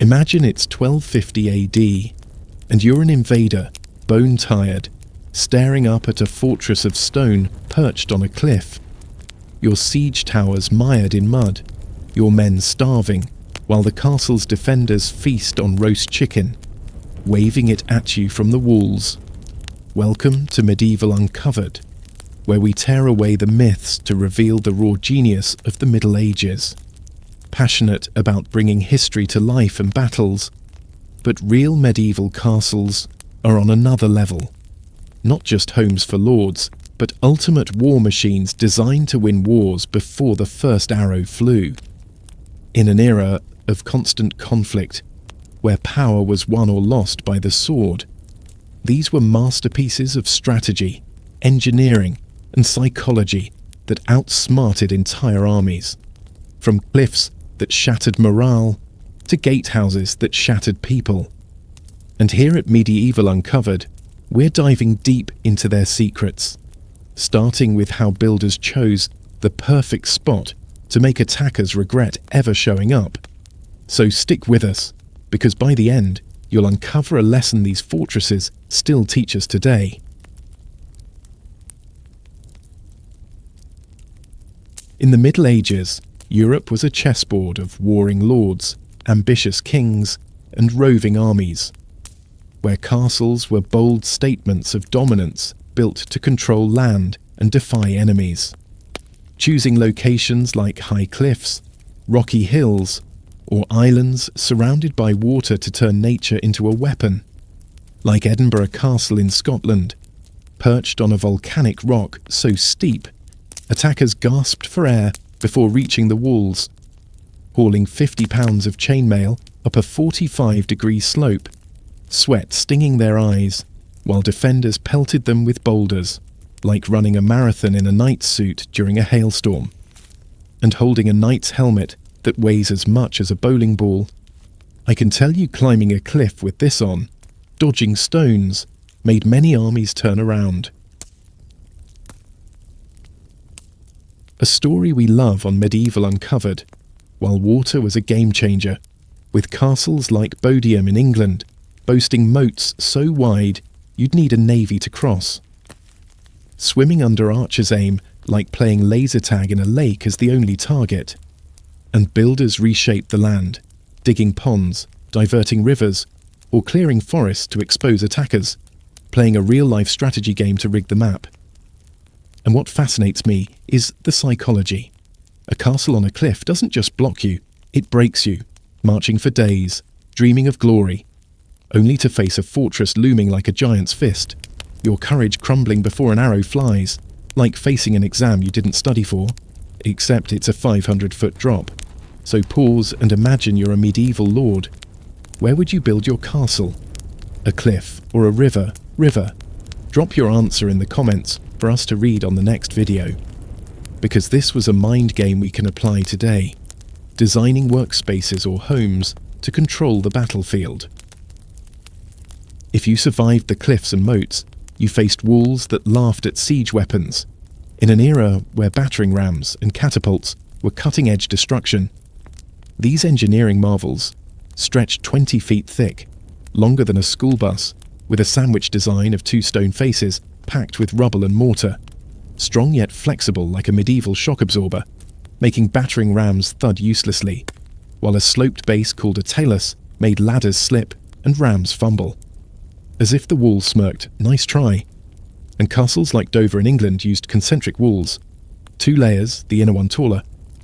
Imagine it's 1250 AD, and you're an invader, bone-tired, staring up at a fortress of stone perched on a cliff. Your siege towers mired in mud, your men starving, while the castle's defenders feast on roast chicken, waving it at you from the walls. Welcome to Medieval Uncovered, where we tear away the myths to reveal the raw genius of the Middle Ages. Passionate about bringing history to life and battles, but real medieval castles are on another level. Not just homes for lords, but ultimate war machines designed to win wars before the first arrow flew. In an era of constant conflict, where power was won or lost by the sword, these were masterpieces of strategy, engineering, and psychology that outsmarted entire armies. From cliffs that shattered morale to gatehouses that shattered people. And here at Medieval Uncovered, we're diving deep into their secrets, starting with how builders chose the perfect spot to make attackers regret ever showing up. So stick with us, because by the end, you'll uncover a lesson these fortresses still teach us today. In the Middle Ages, Europe was a chessboard of warring lords, ambitious kings, and roving armies, where castles were bold statements of dominance built to control land and defy enemies. Choosing locations like high cliffs, rocky hills, or islands surrounded by water to turn nature into a weapon, like Edinburgh Castle in Scotland, perched on a volcanic rock so steep, attackers gasped for air before reaching the walls, hauling 50 pounds of chainmail up a 45-degree slope, sweat stinging their eyes, while defenders pelted them with boulders, like running a marathon in a knight's suit during a hailstorm, and holding a knight's helmet that weighs as much as a bowling ball. I can tell you climbing a cliff with this on, dodging stones, made many armies turn around. A story we love on Medieval Uncovered, while water was a game-changer, with castles like Bodium in England boasting moats so wide you'd need a navy to cross. Swimming under archers' aim like playing laser tag in a lake as the only target. And builders reshaped the land, digging ponds, diverting rivers, or clearing forests to expose attackers, playing a real-life strategy game to rig the map. And what fascinates me is the psychology. A castle on a cliff doesn't just block you, it breaks you, marching for days, dreaming of glory, only to face a fortress looming like a giant's fist, your courage crumbling before an arrow flies, like facing an exam you didn't study for, except it's a 500-foot drop. So pause and imagine you're a medieval lord. Where would you build your castle? A cliff or a river? Drop your answer in the comments for us to read on the next video. Because this was a mind game we can apply today, designing workspaces or homes to control the battlefield. If you survived the cliffs and moats, you faced walls that laughed at siege weapons. In an era where battering rams and catapults were cutting-edge destruction, these engineering marvels, stretched 20 feet thick, longer than a school bus, with a sandwich design of 2 stone faces packed with rubble and mortar, strong yet flexible like a medieval shock absorber, making battering rams thud uselessly, while a sloped base called a talus made ladders slip and rams fumble. As if the wall smirked, nice try. And castles like Dover in England used concentric walls, 2 layers, the inner one taller,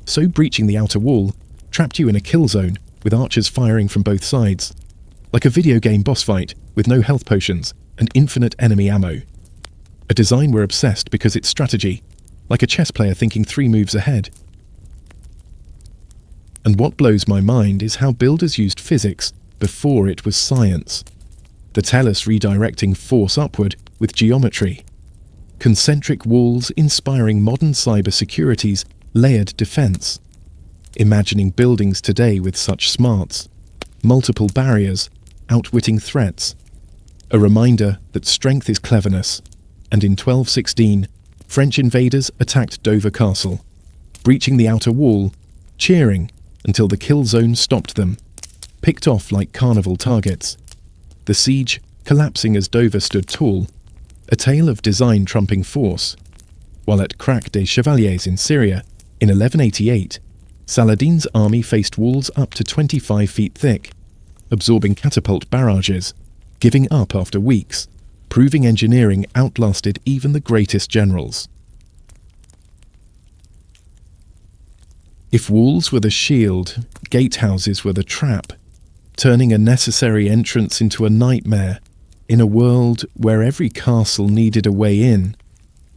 so breaching the outer wall trapped you in a kill zone with archers firing from both sides, like a video game boss fight with no health potions and infinite enemy ammo. A design we're obsessed because it's strategy, like a chess player thinking 3 moves ahead. And what blows my mind is how builders used physics before it was science. The talus redirecting force upward with geometry. Concentric walls inspiring modern cybersecurity's layered defense. Imagining buildings today with such smarts. Multiple barriers, outwitting threats. A reminder that strength is cleverness. And in 1216, French invaders attacked Dover Castle, breaching the outer wall, cheering until the kill zone stopped them. picked off like carnival targets. The siege collapsing as Dover stood tall, a tale of design trumping force. While at Crac des Chevaliers in Syria, in 1188, Saladin's army faced walls up to 25 feet thick, absorbing catapult barrages, giving up after weeks, proving engineering outlasted even the greatest generals. If walls were the shield, gatehouses were the trap, turning a necessary entrance into a nightmare. In a world where every castle needed a way in,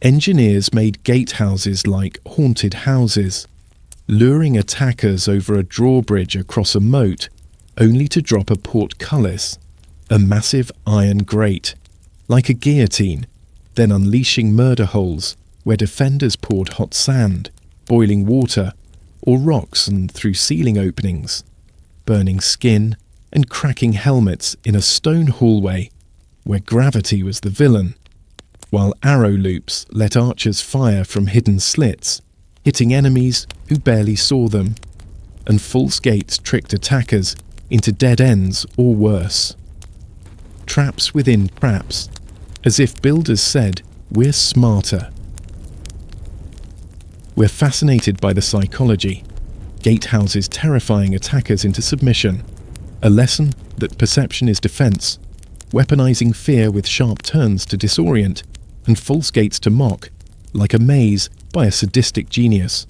engineers made gatehouses like haunted houses, luring attackers over a drawbridge across a moat, only to drop a portcullis, a massive iron grate, like a guillotine, then unleashing murder holes where defenders poured hot sand, boiling water, or rocks and through ceiling openings, burning skin and cracking helmets in a stone hallway where gravity was the villain, while arrow loops let archers fire from hidden slits, hitting enemies who barely saw them, and false gates tricked attackers into dead ends or worse. Traps within traps, as if builders said, "We're smarter." We're fascinated by the psychology, gatehouses terrifying attackers into submission, a lesson that perception is defense, weaponizing fear with sharp turns to disorient and false gates to mock, like a maze by a sadistic genius,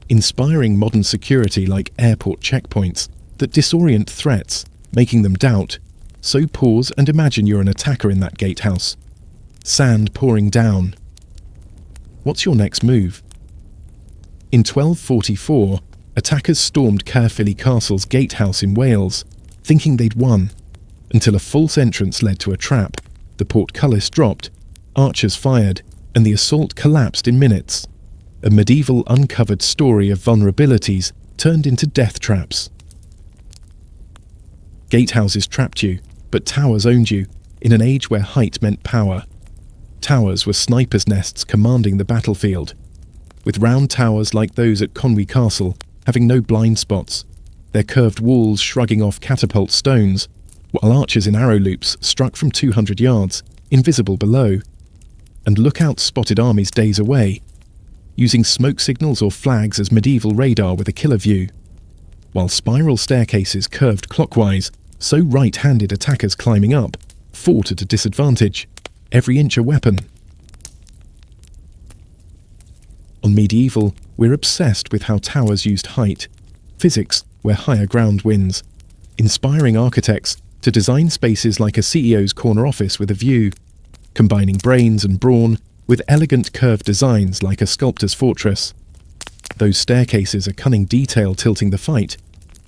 inspiring modern security like airport checkpoints that disorient threats, making them doubt. So pause and imagine you're an attacker in that gatehouse. Sand pouring down. What's your next move? In 1244, attackers stormed Caerphilly Castle's gatehouse in Wales, thinking they'd won, until a false entrance led to a trap, the portcullis dropped, archers fired, and the assault collapsed in minutes. A medieval uncovered story of vulnerabilities turned into death traps. Gatehouses trapped you, but towers owned you, in an age where height meant power. Towers were snipers' nests commanding the battlefield, with round towers like those at Conwy Castle having no blind spots, their curved walls shrugging off catapult stones, while archers in arrow loops struck from 200 yards, invisible below, and lookouts spotted armies days away, using smoke signals or flags as medieval radar with a killer view, while spiral staircases curved clockwise, so right-handed attackers climbing up fought at a disadvantage, every inch a weapon. On medieval, we're obsessed with how towers used height, physics where higher ground wins, inspiring architects to design spaces like a CEO's corner office with a view, combining brains and brawn with elegant curved designs like a sculptor's fortress. Those staircases are cunning detail tilting the fight,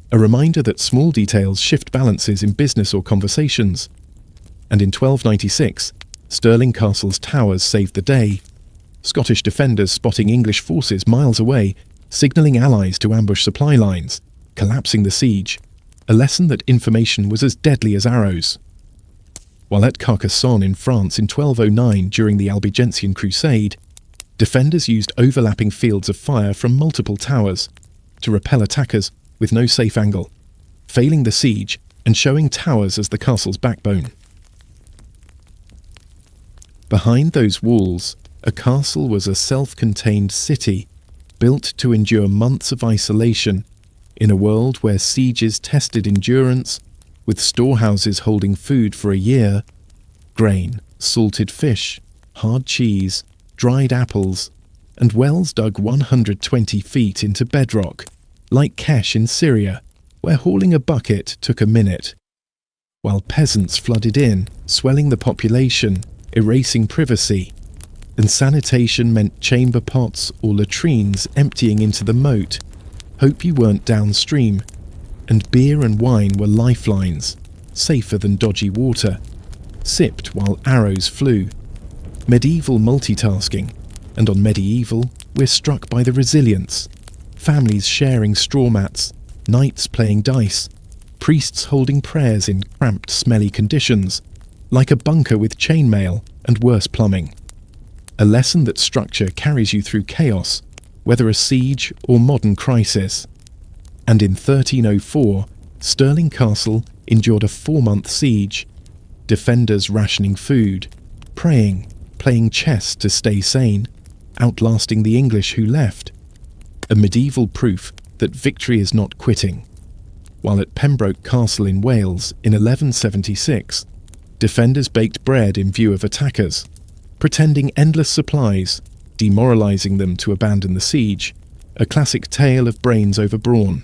a reminder that small details shift balances in business or conversations. And in 1296, Stirling Castle's towers saved the day, Scottish defenders spotting English forces miles away, signalling allies to ambush supply lines, collapsing the siege, a lesson that information was as deadly as arrows. While at Carcassonne in France in 1209 during the Albigensian Crusade, defenders used overlapping fields of fire from multiple towers to repel attackers with no safe angle, failing the siege and showing towers as the castle's backbone. Behind those walls, a castle was a self-contained city, built to endure months of isolation in a world where sieges tested endurance, with storehouses holding food for a year, grain, salted fish, hard cheese, dried apples, and wells dug 120 feet into bedrock, like Kesh in Syria, where hauling a bucket took a minute, while peasants flooded in, swelling the population, erasing privacy, and sanitation meant chamber pots or latrines emptying into the moat. Hope you weren't downstream, and beer and wine were lifelines, safer than dodgy water, sipped while arrows flew. Medieval multitasking, and on medieval we're struck by the resilience. Families sharing straw mats, knights playing dice, priests holding prayers in cramped, smelly conditions, like a bunker with chainmail and worse plumbing. A lesson that structure carries you through chaos, whether a siege or modern crisis. And in 1304, Stirling Castle endured a 4-month siege, defenders rationing food, praying, playing chess to stay sane, outlasting the English who left. A medieval proof that victory is not quitting. While at Pembroke Castle in Wales in 1176, defenders baked bread in view of attackers, pretending endless supplies, demoralising them to abandon the siege, a classic tale of brains over brawn.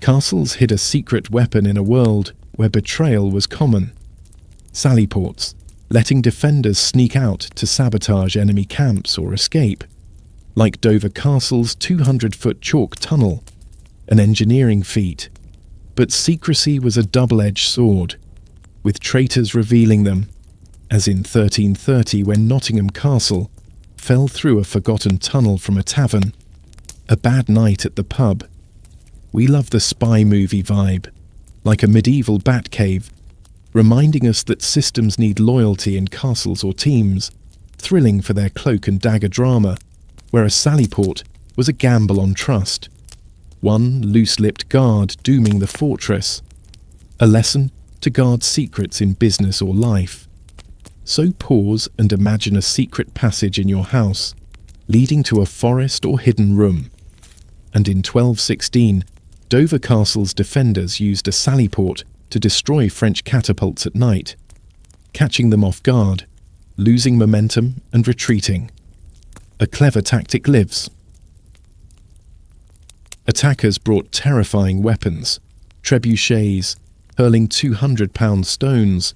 Castles hid a secret weapon in a world where betrayal was common. Sallyports, letting defenders sneak out to sabotage enemy camps or escape. Like Dover Castle's 200-foot chalk tunnel, an engineering feat. But secrecy was a double-edged sword, with traitors revealing them, as in 1330 when Nottingham Castle fell through a forgotten tunnel from a tavern. A bad night at the pub. We love the spy movie vibe, like a medieval Batcave, reminding us that systems need loyalty in castles or teams, thrilling for their cloak and dagger drama, where a sallyport was a gamble on trust. One loose-lipped guard dooming the fortress. A lesson to guard secrets in business or life. So pause and imagine a secret passage in your house, leading to a forest or hidden room. And in 1216, Dover Castle's defenders used a sallyport to destroy French catapults at night, catching them off guard, losing momentum and retreating. A clever tactic lives. Attackers brought terrifying weapons, trebuchets, hurling 200-pound stones,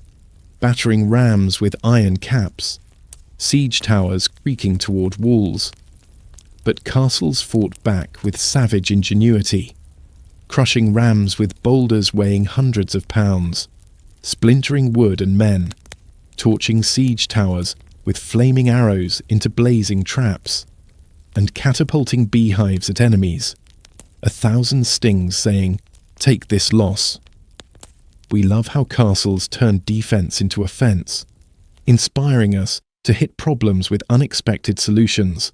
battering rams with iron caps, siege towers creaking toward walls. But castles fought back with savage ingenuity, crushing rams with boulders weighing hundreds of pounds, splintering wood and men, torching siege towers with flaming arrows into blazing traps, and catapulting beehives at enemies, 1,000 stings saying, "Take this loss." We love how castles turn defense into offense, inspiring us to hit problems with unexpected solutions,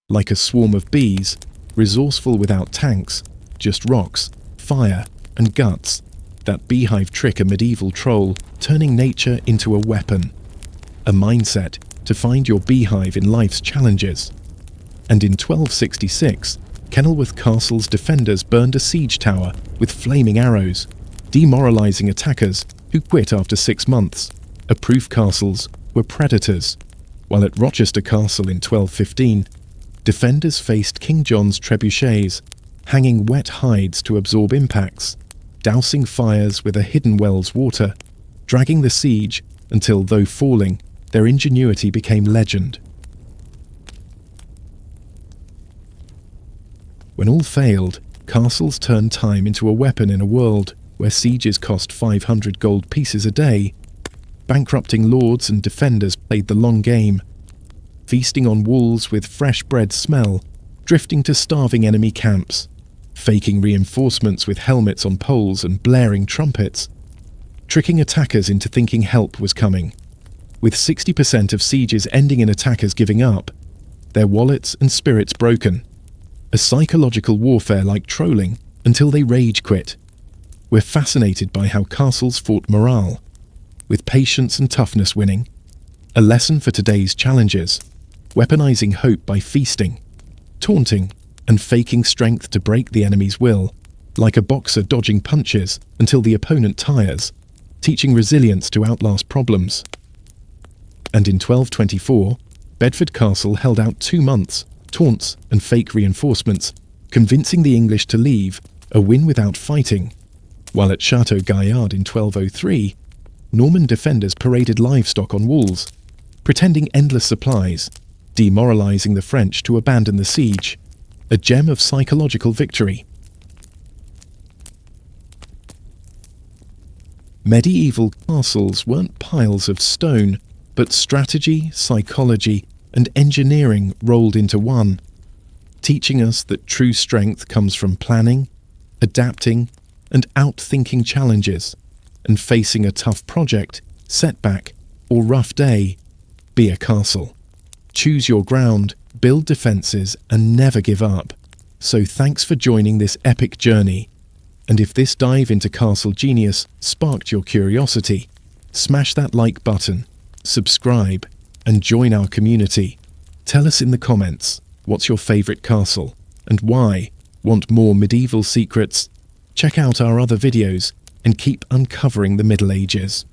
like a swarm of bees, resourceful without tanks, just rocks, fire, and guts. That beehive trick a medieval troll, turning nature into a weapon. A mindset to find your beehive in life's challenges. And in 1266, Kenilworth Castle's defenders burned a siege tower with flaming arrows, demoralising attackers who quit after 6 months. A proof castles were predators. While at Rochester Castle in 1215, defenders faced King John's trebuchets, hanging wet hides to absorb impacts, dousing fires with a hidden well's water, dragging the siege until, though falling, their ingenuity became legend. When all failed, castles turned time into a weapon in a world where sieges cost 500 gold pieces a day. Bankrupting lords and defenders played the long game, feasting on walls with fresh bread smell, drifting to starving enemy camps, faking reinforcements with helmets on poles and blaring trumpets, tricking attackers into thinking help was coming. With 60% of sieges ending in attackers giving up, their wallets and spirits broken. A psychological warfare like trolling until they rage quit. We're fascinated by how castles fought morale, with patience and toughness winning. A lesson for today's challenges, weaponizing hope by feasting, taunting, and faking strength to break the enemy's will, like a boxer dodging punches until the opponent tires, teaching resilience to outlast problems. And in 1224, Bedford Castle held out 2 months, taunts and fake reinforcements, convincing the English to leave, a win without fighting. While at Château Gaillard in 1203, Norman defenders paraded livestock on walls, pretending endless supplies, demoralising the French to abandon the siege, a gem of psychological victory. Medieval castles weren't piles of stone, but strategy, psychology, and engineering rolled into one, teaching us that true strength comes from planning, adapting, and outthinking challenges, and facing a tough project, setback, or rough day. Be a castle. Choose your ground, build defences, and never give up. So thanks for joining this epic journey. And if this dive into Castle Genius sparked your curiosity, smash that like button, subscribe, and join our community. Tell us in the comments, what's your favourite castle, and why? Want more medieval secrets? Check out our other videos and keep uncovering the Middle Ages.